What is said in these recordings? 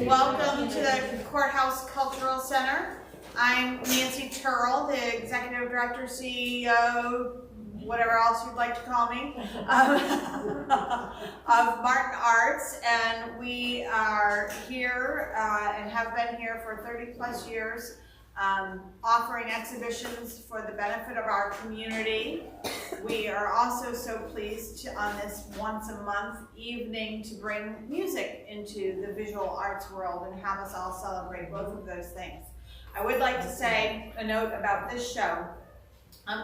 Welcome to the Courthouse Cultural Center. I'm Nancy Turrell, the Executive Director, CEO, whatever else you'd like to call me, of Martin Arts, and we are here and have been here for 30 plus years, offering exhibitions for the benefit of our community. We are also so pleased to, on this once a month evening, to bring music into the visual arts world and have us all celebrate both of those things. I would like to say a note about this show.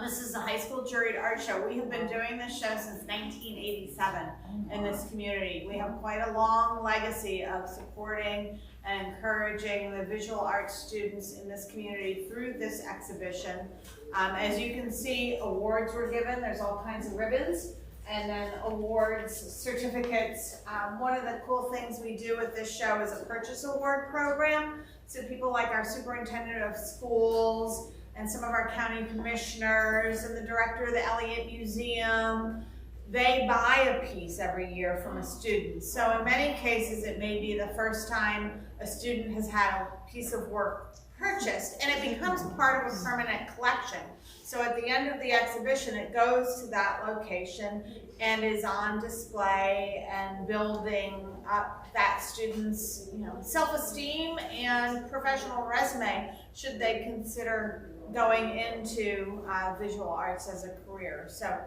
This is the high school juried art show. We have been doing this show since 1987 in this community. We have quite a long legacy of supporting and encouraging the visual arts students in this community through this exhibition. As you can see, awards were given. There's all kinds of ribbons, and then awards, certificates. One of the cool things we do with this show is a purchase award program. So people like our superintendent of schools and some of our county commissioners and the director of the Elliott Museum, they buy a piece every year from a student. So in many cases, it may be the first time a student has had a piece of work purchased, and it becomes part of a permanent collection. So at the end of the exhibition, it goes to that location and is on display and building up that student's, self-esteem and professional resume should they consider going into visual arts as a career. So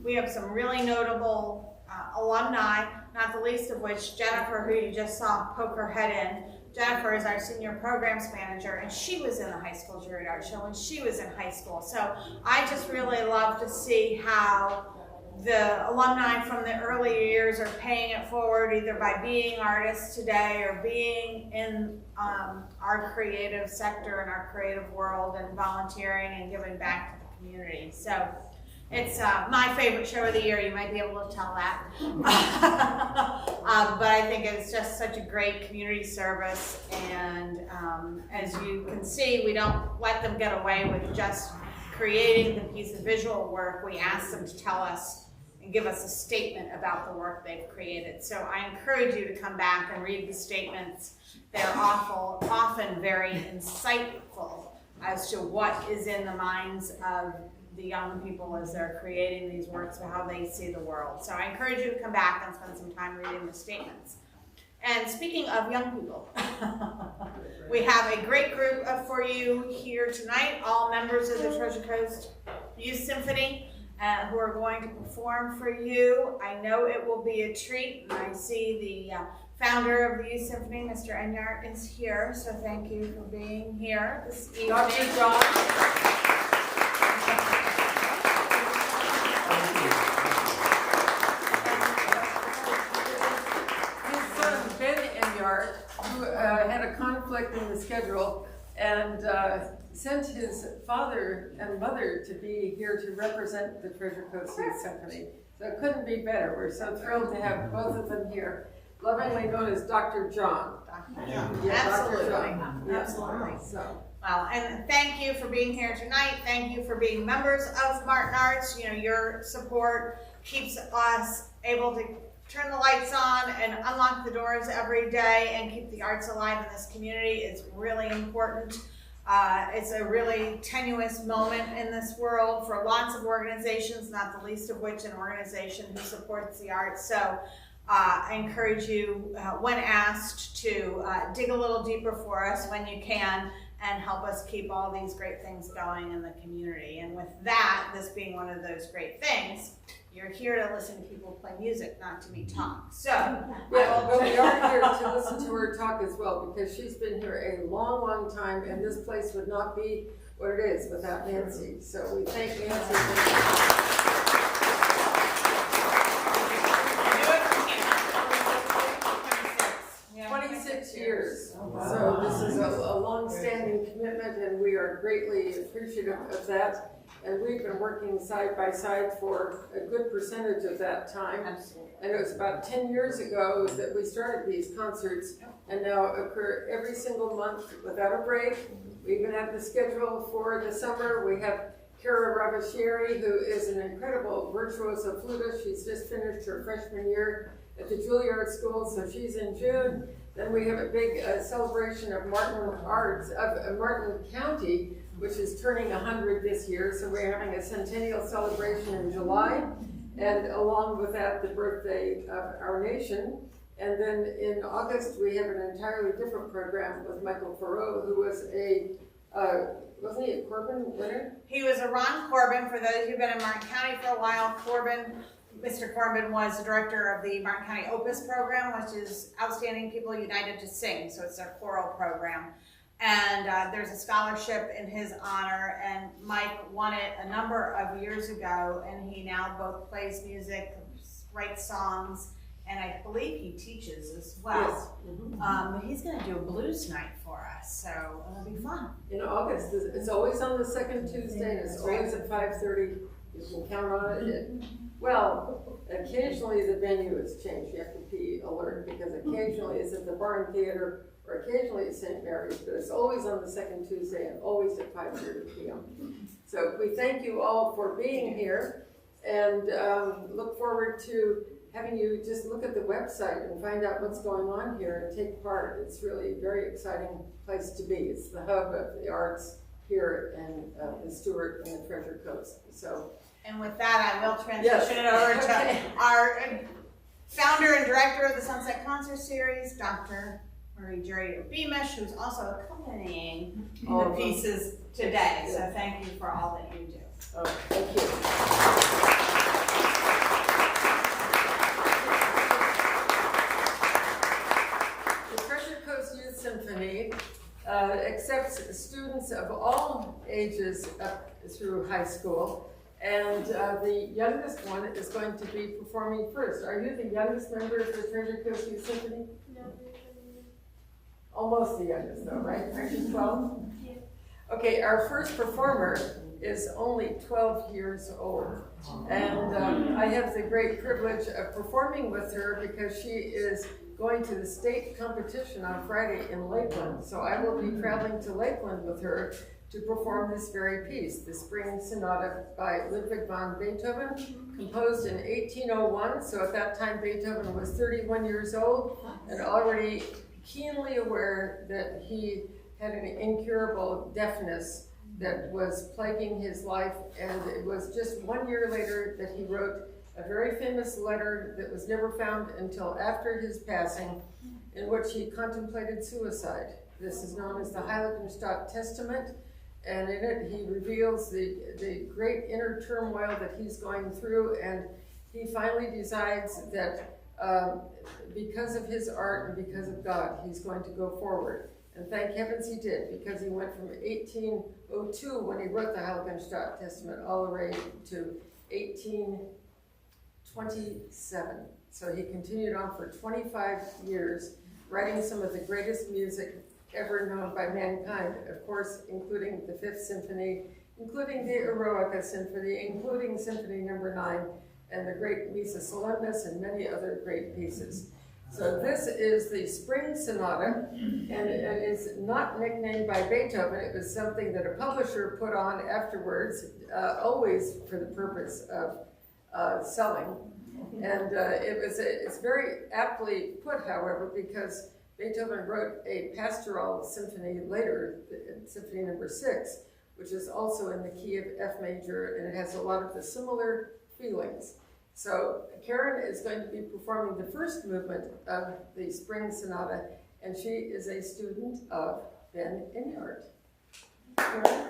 we have some really notable alumni, not the least of which Jennifer, who you just saw poke her head in. Jennifer is our senior programs manager, and she was in the high school juried art show when she was in high school. So I just really love to see how the alumni from the early years are paying it forward, either by being artists today or being in our creative sector and our creative world and volunteering and giving back to the community. So it's my favorite show of the year. You might be able to tell that. But I think it's just such a great community service. And as you can see, we don't let them get away with just creating the piece of visual work. We ask them to tell us and give us a statement about the work they've created. So I encourage you to come back and read the statements. They're often very insightful as to what is in the minds of the young people as they're creating these works and how they see the world. So I encourage you to come back and spend some time reading the statements. And speaking of young people, we have a great group for you here tonight, all members of the Treasure Coast Youth Symphony who are going to perform for you. I know it will be a treat, and I see the founder of the Youth Symphony, Mr. Enyart, is here, so thank you for being here this evening. Dr. John. Who had a conflict in the schedule and sent his father and mother to be here to represent the Treasure Coast Youth Symphony. So it couldn't be better. We're so thrilled to have both of them here. Lovingly known as Dr. John. Yeah, Absolutely. Dr. John. Yeah. Absolutely. So. Well, and thank you for being here tonight. Thank you for being members of Martin Arts. Your support keeps us able to turn the lights on and unlock the doors every day and keep the arts alive in this community. It's really important. It's a really tenuous moment in this world for lots of organizations, not the least of which an organization who supports the arts. So I encourage you, when asked, to dig a little deeper for us when you can and help us keep all these great things going in the community. And with that, this being one of those great things, you're here to listen to people play music, not to me talk. So, yeah, but we are here to listen to her talk as well, because she's been here a long, long time, and this place would not be what it is without Nancy. So we thank Nancy. 26 years. Oh, wow. So this is a long-standing commitment, and we are greatly appreciative of that. And we've been working side by side for a good percentage of that time. Absolutely. And it was about 10 years ago that we started these concerts, and now occur every single month without a break. We even have the schedule for the summer. We have Kara Ravashieri, who is an incredible virtuoso flutist. She's just finished her freshman year at the Juilliard School, so she's in June. Then we have a big celebration of Martin County, which is turning 100 this year. So we're having a centennial celebration in July, and along with that, the birthday of our nation. And then in August, we have an entirely different program with Michael Farrow, who was wasn't he a Corbin winner? He was a Ron Corbin. For those who've been in Martin County for a while, Mr. Corbin was the director of the Martin County Opus program, which is Outstanding People United to Sing. So it's their choral program. And there's a scholarship in his honor, and Mike won it a number of years ago, and he now both plays music, writes songs, and I believe he teaches as well. Yes. Mm-hmm. He's going to do a blues night for us, so it'll be fun. In August, it's always on the second Tuesday, and it's always at 5:30. You can count on it. Well, occasionally the venue has changed. You have to be alert, because occasionally it's at the Barn Theater, or occasionally at St. Mary's, but it's always on the second Tuesday and always at 5:30 p.m. So we thank you all for being here, and look forward to having you just look at the website and find out what's going on here and take part. It's really a very exciting place to be. It's the hub of the arts here in the Stewart and the Treasure Coast. So, and with that, I will transition it over to our founder and director of the Sunset Concert Series, Dr. Jureit-Beamish, who's also accompanying the pieces today. So thank you for all that you do. Oh, thank you. Symphony accepts students of all ages up through high school, and the youngest one is going to be performing first. Are you the youngest member of the Treasure Coast Youth Symphony? No. Almost the youngest though, right? Aren't you 12? Yeah. Okay, our first performer is only 12 years old, and I have the great privilege of performing with her because she is going to the state competition on Friday in Lakeland. So I will be traveling to Lakeland with her to perform this very piece, the Spring Sonata by Ludwig van Beethoven, composed in 1801. So at that time, Beethoven was 31 years old and already keenly aware that he had an incurable deafness that was plaguing his life. And it was just 1 year later that he wrote a very famous letter that was never found until after his passing, in which he contemplated suicide. This is known as the Heiligenstadt Testament, and in it he reveals the great inner turmoil that he's going through, and he finally decides that because of his art and because of God, he's going to go forward. And thank heavens he did, because he went from 1802, when he wrote the Heiligenstadt Testament, all the way to 1827. So he continued on for 25 years, writing some of the greatest music ever known by mankind, of course, including the Fifth Symphony, including the Eroica Symphony, including Symphony No. 9, and the great Missa Solemnis, and many other great pieces. So this is the Spring Sonata, and it is not nicknamed by Beethoven. It was something that a publisher put on afterwards, always for the purpose of selling. And it's very aptly put, however, because Beethoven wrote a pastoral symphony later, Symphony No. 6, which is also in the key of F major, and it has a lot of the similar feelings. So Karen is going to be performing the first movement of the Spring Sonata, and she is a student of Ben Inyard. Karen?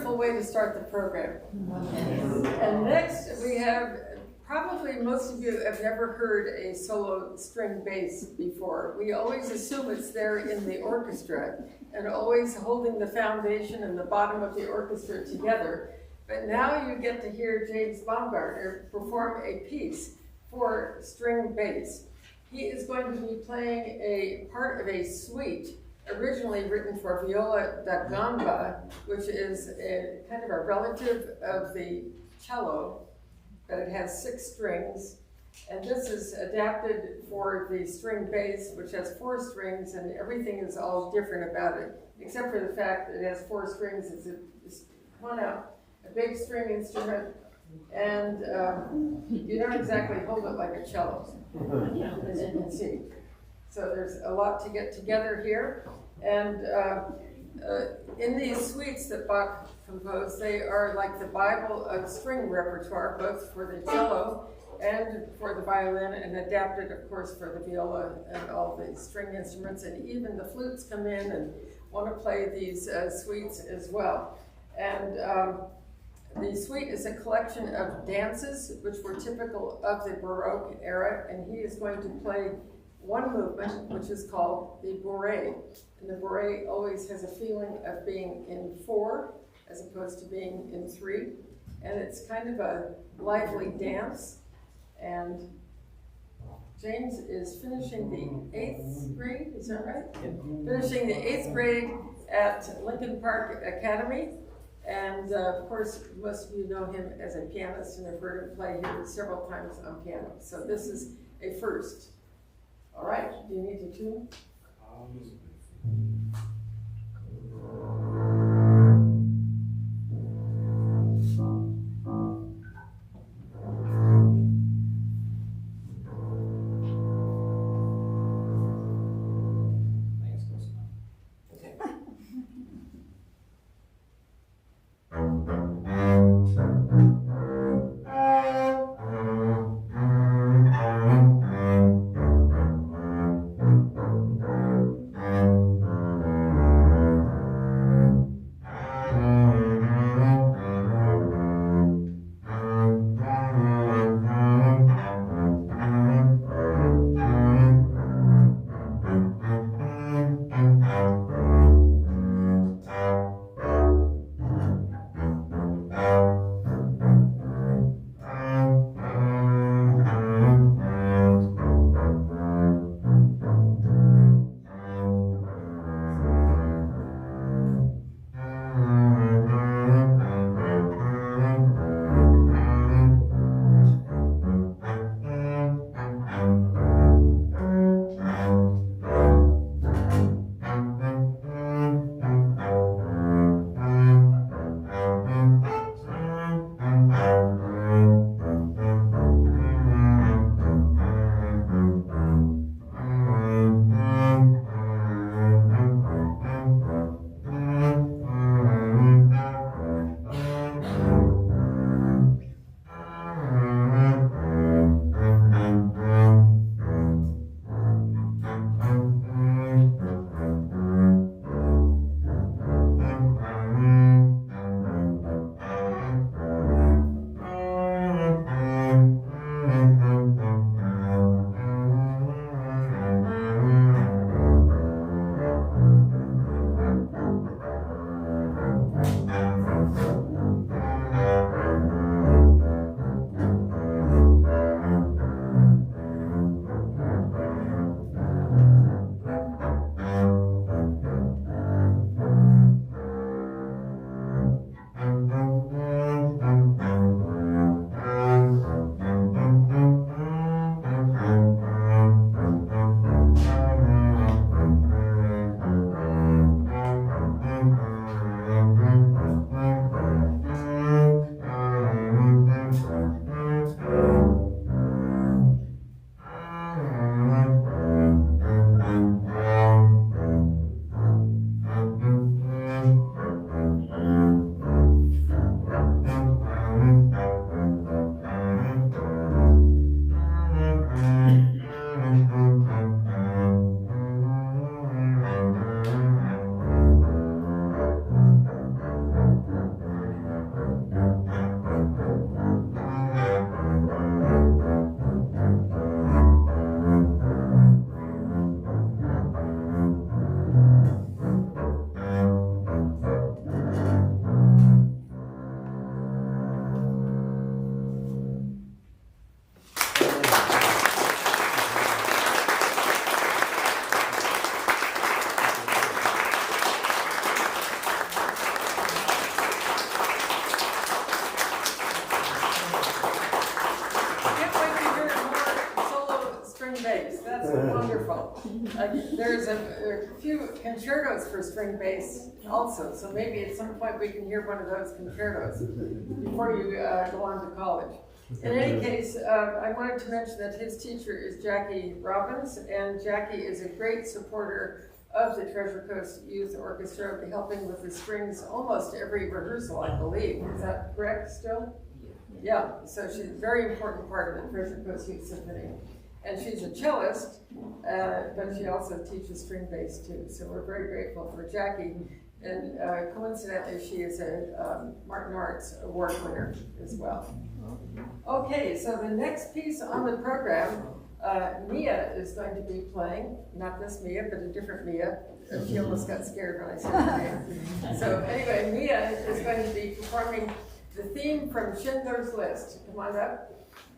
wonderful way to start the program. And next we have, probably most of you have never heard a solo string bass before. We always assume it's there in the orchestra and always holding the foundation and the bottom of the orchestra together. But now you get to hear James Baumgartner perform a piece for string bass. He is going to be playing a part of a suite originally written for viola da gamba, which is a kind of a relative of the cello, but it has 6 strings. And this is adapted for the string bass, which has 4 strings, and everything is all different about it, except for the fact that it has 4 strings. It's one out, a big string instrument, and you don't exactly hold it like a cello, as you can see. So there's a lot to get together here. And in these suites that Bach composed, they are like the Bible of string repertoire, both for the cello and for the violin, and adapted, of course, for the viola and all the string instruments. And even the flutes come in and want to play these suites as well. And the suite is a collection of dances which were typical of the Baroque era, and he is going to play one movement which is called the Bourree. And the Bourree always has a feeling of being in 4 as opposed to being in 3. And it's kind of a lively dance. And James is finishing the 8th grade, is that right? Finishing the 8th grade at Lincoln Park Academy. And of course, most of you know him as a pianist and have heard him play here several times on piano. So this is a first. All right, do you need to tune? There's a few concertos for string bass also, so maybe at some point we can hear one of those concertos before you go on to college. In any case, I wanted to mention that his teacher is Jackie Robbins, and Jackie is a great supporter of the Treasure Coast Youth Orchestra, helping with the strings almost every rehearsal, I believe. Is that correct still? Yeah, so she's a very important part of the Treasure Coast Youth Symphony. And she's a cellist, but she also teaches string bass too. So we're very grateful for Jackie. And coincidentally, she is a Martin Arts Award winner as well. Okay, so the next piece on the program, Mia is going to be playing, not this Mia, but a different Mia. She almost got scared when I said her name. So anyway, Mia is going to be performing the theme from Schindler's List. Come on up.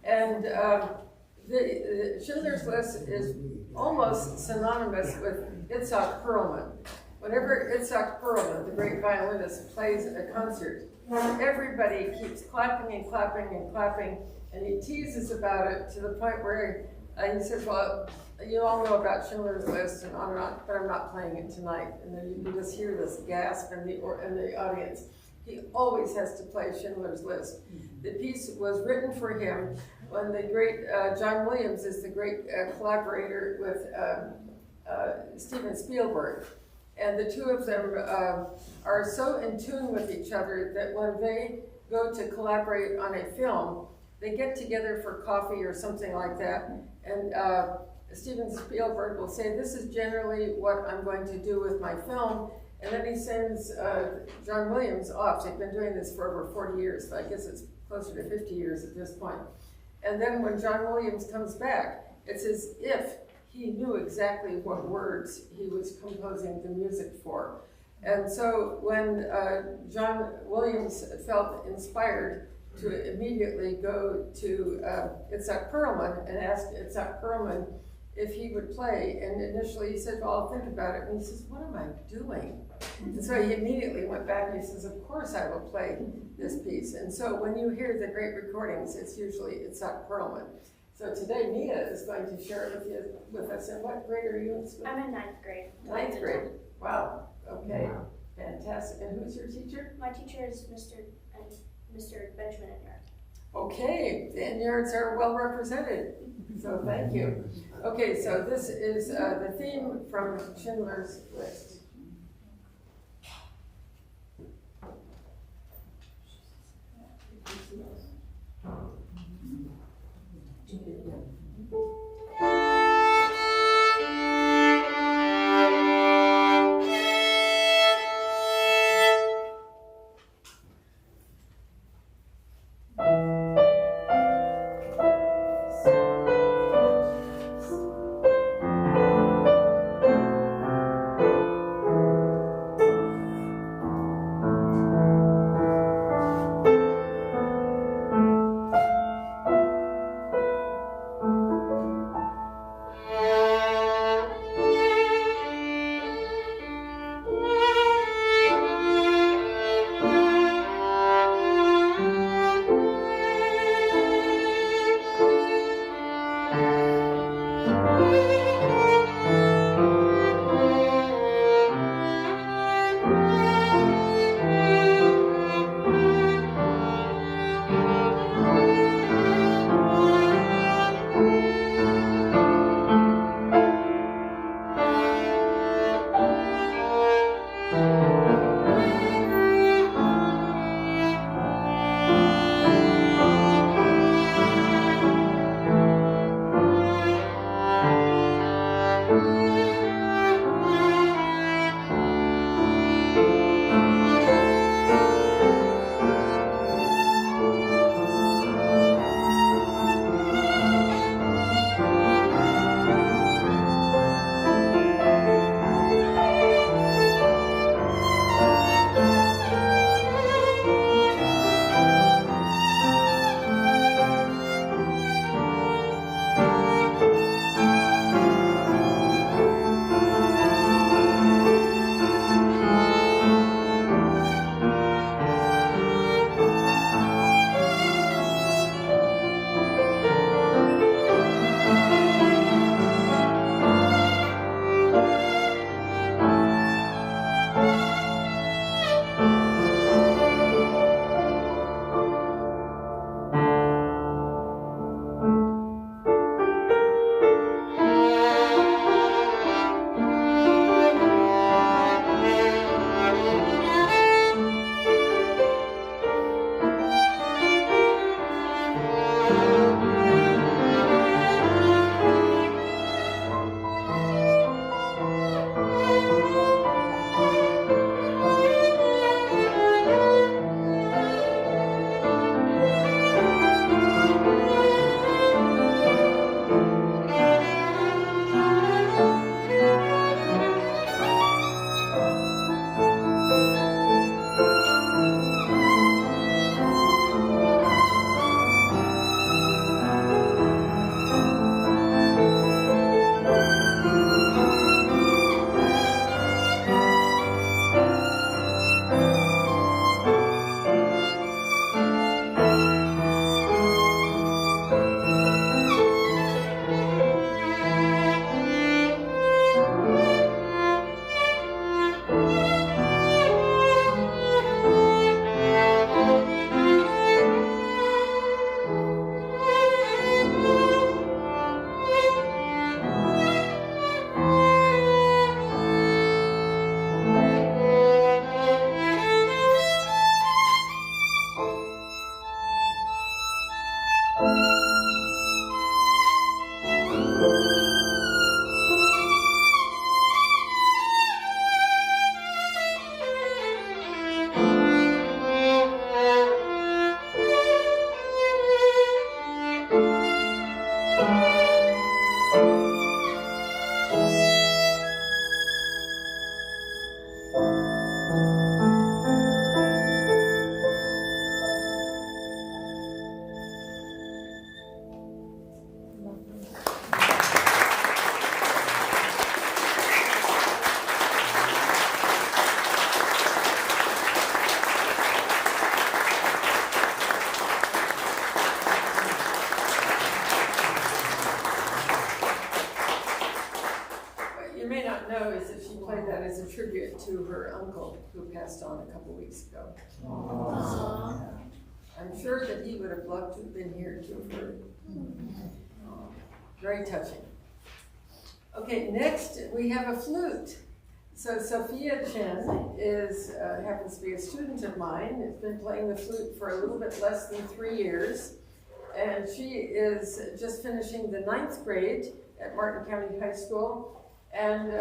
And the Schindler's List is almost synonymous with Itzhak Perlman. Whenever Itzhak Perlman, the great violinist, plays a concert, everybody keeps clapping and clapping and clapping, and he teases about it to the point where he says, well, you all know about Schindler's List, and I'm not, but I'm not playing it tonight. And then you can just hear this gasp in the audience. He always has to play Schindler's List. The piece was written for him when the great John Williams is the great collaborator with Steven Spielberg. And the two of them are so in tune with each other that when they go to collaborate on a film, they get together for coffee or something like that. And Steven Spielberg will say, this is generally what I'm going to do with my film. And then he sends John Williams off. They've been doing this for over 40 years, but I guess it's closer to 50 years at this point. And then when John Williams comes back, it's as if he knew exactly what words he was composing the music for. And so when John Williams felt inspired to immediately go to Itzhak Perlman and ask Itzhak Perlman if he would play. And initially he said, well, I'll think about it. And he says, what am I doing? And so he immediately went back and he says, of course I will play this piece. And so when you hear the great recordings, it's usually Itzhak Perlman. So today Mia is going to share it with us. And what grade are you in school? I'm in 9th grade. 9th grade. Wow. Okay. Wow. Fantastic. And who's your teacher? My teacher is Mr. Benjamin Enyart. Okay, the Enyarts are well represented. So thank you. Okay, so this is the theme from Schindler's List. gift to her uncle who passed on a couple weeks ago. I'm sure that he would have loved to have been here to have heard. Very touching. Okay, next we have a flute. So Sophia Chen happens to be a student of mine. Has been playing the flute for a little bit less than 3 years. And she is just finishing the 9th grade at Martin County High School. And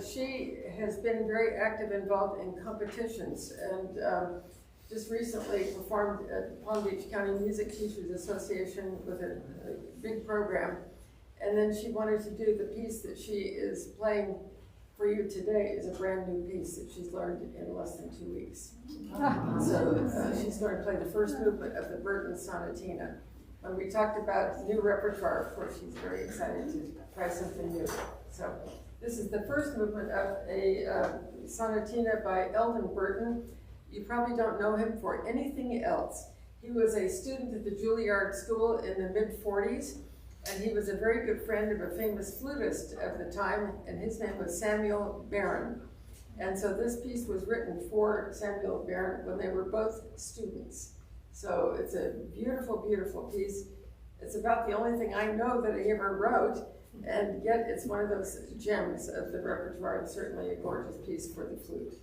she has been very active, involved in competitions. And just recently performed at Palm Beach County Music Teachers Association with a big program. And then she wanted to do the piece that she is playing for you today is a brand new piece that she's learned in less than 2 weeks. So she's going to play the first movement of the Burton Sonatina. When we talked about new repertoire, of course, she's very excited to try something new. So this is the first movement of a Sonatina by Eldin Burton. You probably don't know him for anything else. He was a student at the Juilliard School in the mid-40s. And he was a very good friend of a famous flutist of the time, and his name was Samuel Barron. And so this piece was written for Samuel Barron when they were both students. So it's a beautiful, beautiful piece. It's about the only thing I know that he ever wrote, and yet it's one of those gems of the repertoire, and certainly a gorgeous piece for the flute.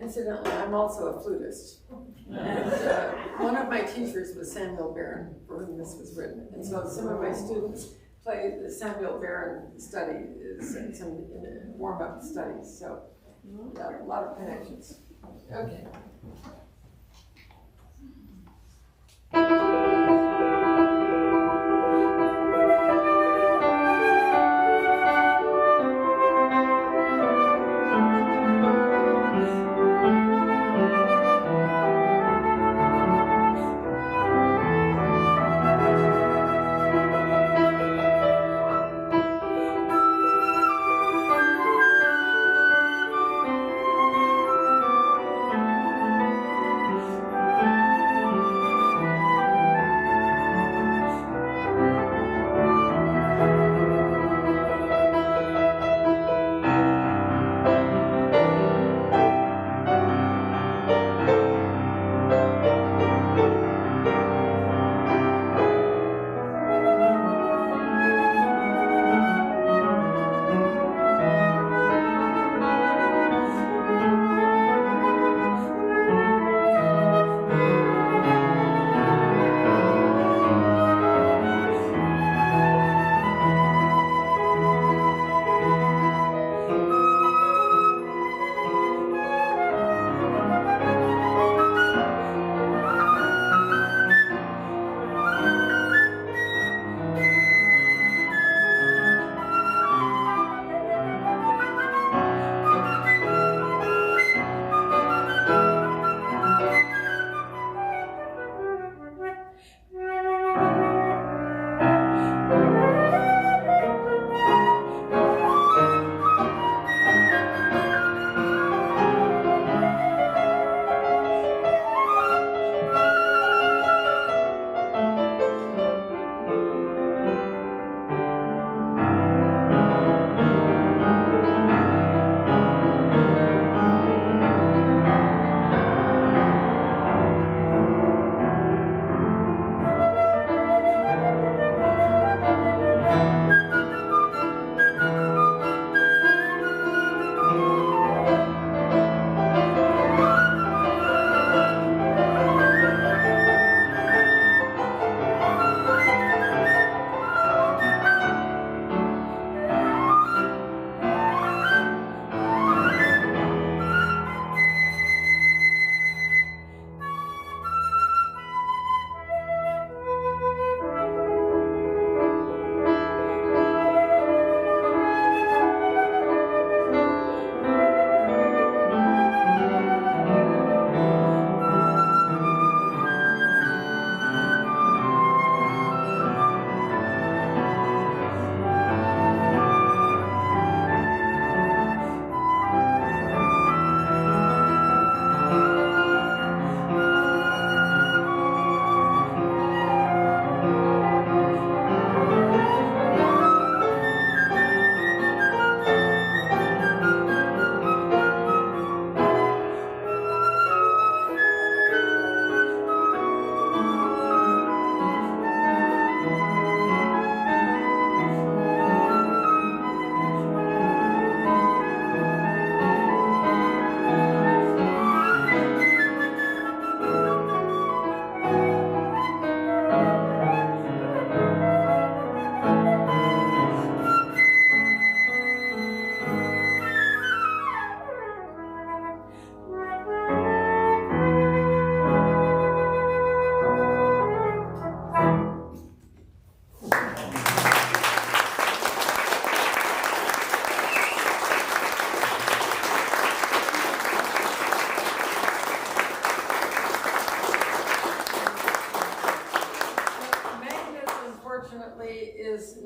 Incidentally, I'm also a flutist. And one of my teachers was Samuel Barron, for whom this was written. And so some of my students play the Samuel Barron study, some warm-up studies. So a lot of connections. Okay.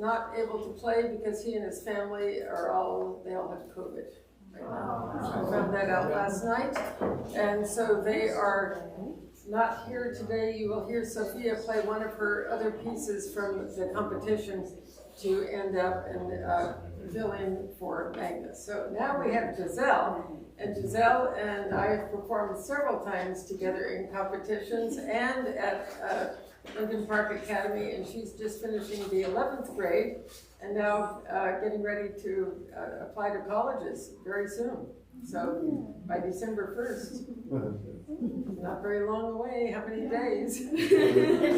not able to play because he and his family they all have COVID right now. I found that out last night. And so they are not here today. You will hear Sophia play one of her other pieces from the competition to end up and fill in for Magnus. So now we have Giselle, and Giselle and I have performed several times together in competitions and at Lincoln Park Academy, and she's just finishing the 11th grade and now getting ready to apply to colleges very soon. So by December 1st, not very long away, how many days?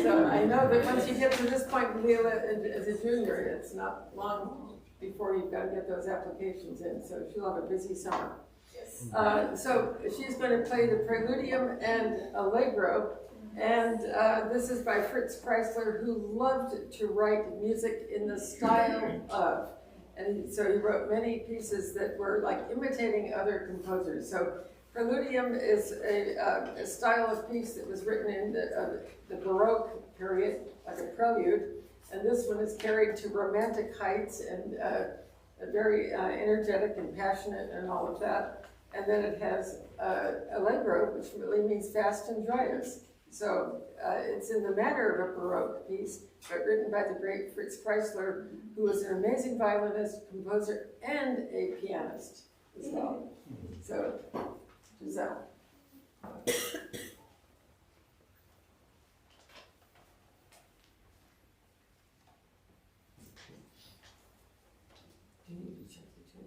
So I know that once you get to this point, Leila, as a junior, it's not long before you've got to get those applications in, so she'll have a busy summer. So she's going to play the Praeludium and Allegro, and this is by Fritz Kreisler, who loved to write music in the style of. And so he wrote many pieces that were like imitating other composers. So Praeludium is a style of piece that was written in the Baroque period, like a prelude. And this one is carried to romantic heights and very energetic and passionate and all of that. And then it has Allegro, which really means fast and joyous. So it's in the manner of a Baroque piece, but written by the great Fritz Kreisler, who was an amazing violinist, composer, and a pianist as well. So, Giselle. Do you need to check the tune?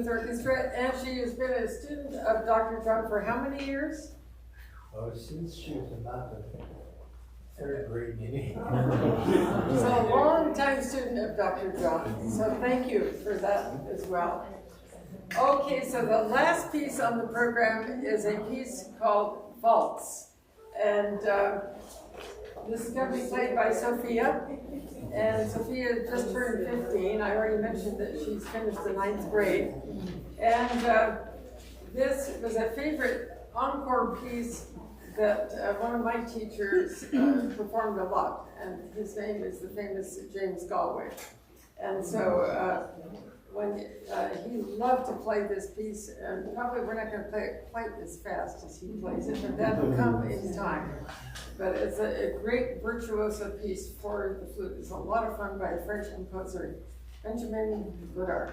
Youth Orchestra, and she has been a student of Dr. John for how many years? Oh, since she was about the third grade, maybe. So a long-time student of Dr. John, so thank you for that as well. Okay, so the last piece on the program is a piece called Waltz. And this is going to be played by Sophia. And Sophia just turned 15. I already mentioned that she's finished the 9th grade. And this was a favorite encore piece that one of my teachers performed a lot. And his name is the famous James Galway. And so when he loved to play this piece, and probably we're not going to play it quite as fast as he plays it, but that'll come in time. But it's a great virtuoso piece for the flute. It's a lot of fun by a French composer, Benjamin Godard.